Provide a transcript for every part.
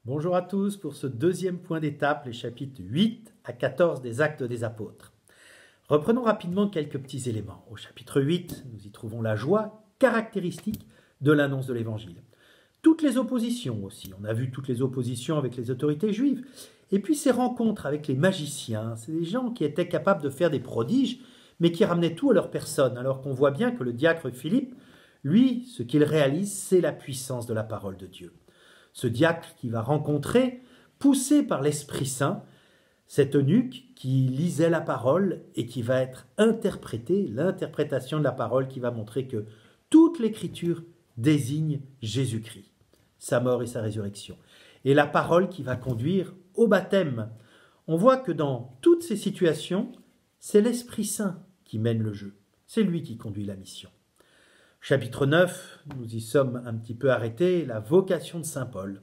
Bonjour à tous pour ce deuxième point d'étape, les chapitres 8 à 14 des Actes des Apôtres. Reprenons rapidement quelques petits éléments. Au chapitre 8, nous y trouvons la joie caractéristique de l'annonce de l'Évangile. Toutes les oppositions aussi, on a vu toutes les oppositions avec les autorités juives, et puis ces rencontres avec les magiciens, c'est des gens qui étaient capables de faire des prodiges, mais qui ramenaient tout à leur personne, alors qu'on voit bien que le diacre Philippe, lui, ce qu'il réalise, c'est la puissance de la parole de Dieu. Ce diacre qui va rencontrer, poussé par l'Esprit Saint, cet eunuque qui lisait la parole et qui va être interprété, l'interprétation de la parole qui va montrer que toute l'Écriture désigne Jésus-Christ, sa mort et sa résurrection. Et la parole qui va conduire au baptême. On voit que dans toutes ces situations, c'est l'Esprit Saint qui mène le jeu. C'est lui qui conduit la mission. Chapitre 9, nous y sommes un petit peu arrêtés, la vocation de saint Paul,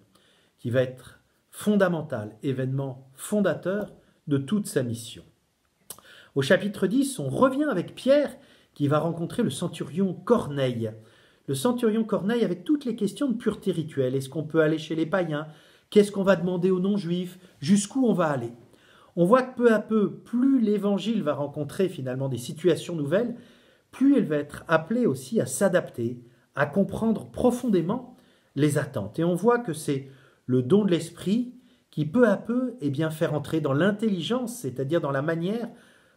qui va être fondamentale, événement fondateur de toute sa mission. Au chapitre 10, on revient avec Pierre, qui va rencontrer le centurion Corneille. Le centurion Corneille avec toutes les questions de pureté rituelle. Est-ce qu'on peut aller chez les païens? Qu'est-ce qu'on va demander aux non-juifs? Jusqu'où on va aller? On voit que peu à peu, plus l'Évangile va rencontrer finalement des situations nouvelles, plus elle va être appelée aussi à s'adapter, à comprendre profondément les attentes. Et on voit que c'est le don de l'esprit qui peu à peu fait entrer dans l'intelligence, c'est-à-dire dans la manière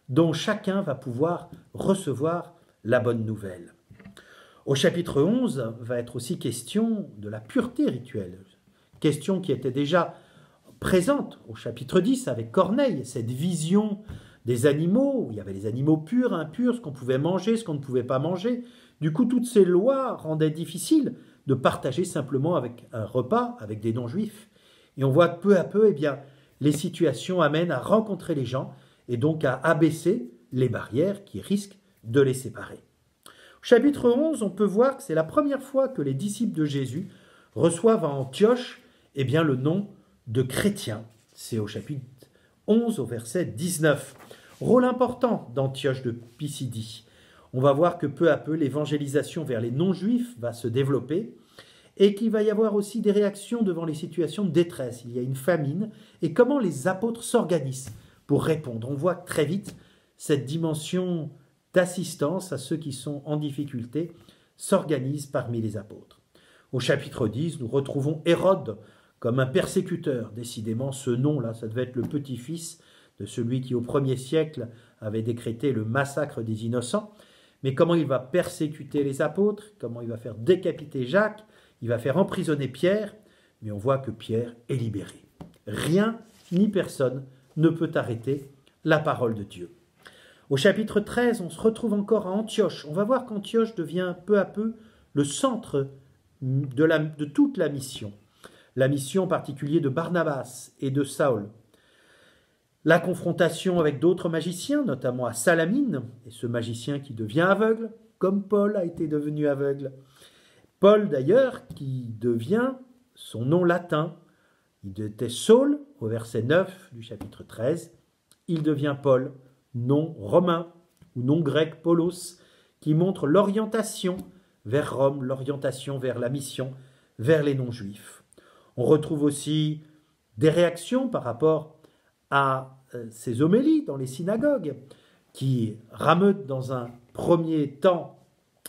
dont chacun va pouvoir recevoir la bonne nouvelle. Au chapitre 11 va être aussi question de la pureté rituelle, question qui était déjà présente au chapitre 10 avec Corneille, cette vision des animaux, où il y avait les animaux purs, impurs, ce qu'on pouvait manger, ce qu'on ne pouvait pas manger. Du coup, toutes ces lois rendaient difficile de partager simplement avec un repas avec des non-juifs. Et on voit que peu à peu, les situations amènent à rencontrer les gens et donc à abaisser les barrières qui risquent de les séparer. Au chapitre 11, on peut voir que c'est la première fois que les disciples de Jésus reçoivent à Antioche le nom de chrétiens. C'est au chapitre 11 au verset 19. Rôle important d'Antioche de Pisidie. On va voir que peu à peu l'évangélisation vers les non-juifs va se développer et qu'il va y avoir aussi des réactions devant les situations de détresse. Il y a une famine et comment les apôtres s'organisent pour répondre. On voit très vite cette dimension d'assistance à ceux qui sont en difficulté s'organise parmi les apôtres. Au chapitre 10, nous retrouvons Hérode comme un persécuteur. Décidément, ce nom-là, ça devait être le petit-fils de celui qui, au 1er siècle, avait décrété le massacre des innocents. Mais comment il va persécuter les apôtres, comment il va faire décapiter Jacques, il va faire emprisonner Pierre, mais on voit que Pierre est libéré. Rien ni personne ne peut arrêter la parole de Dieu. Au chapitre 13, on se retrouve encore à Antioche. On va voir qu'Antioche devient peu à peu le centre de toute la mission. La mission en particulier de Barnabas et de Saül. La confrontation avec d'autres magiciens, notamment à Salamine, et ce magicien qui devient aveugle, comme Paul a été devenu aveugle. Paul d'ailleurs, qui devient son nom latin, il était Saul, au verset 9 du chapitre 13, il devient Paul, nom romain, ou nom grec Paulos, qui montre l'orientation vers Rome, l'orientation vers la mission, vers les non-juifs. On retrouve aussi des réactions par rapport à ces homélies dans les synagogues qui rameutent dans un premier temps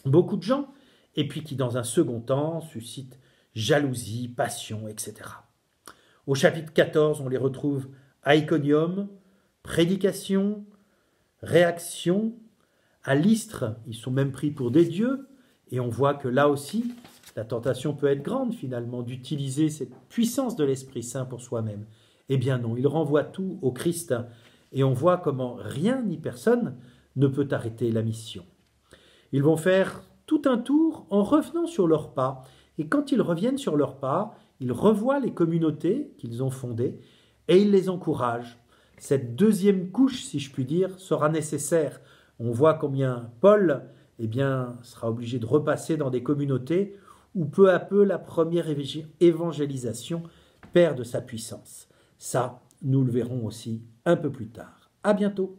beaucoup de gens et puis qui dans un second temps suscitent jalousie, passion, etc. Au chapitre 14, on les retrouve à Iconium, prédication, réaction. À Lystre, ils sont même pris pour des dieux et on voit que là aussi, la tentation peut être grande finalement d'utiliser cette puissance de l'Esprit Saint pour soi-même. Eh bien non, il renvoie tout au Christ et on voit comment rien ni personne ne peut arrêter la mission. Ils vont faire tout un tour en revenant sur leurs pas et quand ils reviennent sur leurs pas, ils revoient les communautés qu'ils ont fondées et ils les encouragent. Cette deuxième couche, si je puis dire, sera nécessaire. On voit combien Paul sera obligé de repasser dans des communautés où peu à peu la première évangélisation perd de sa puissance. Ça, nous le verrons aussi un peu plus tard. À bientôt.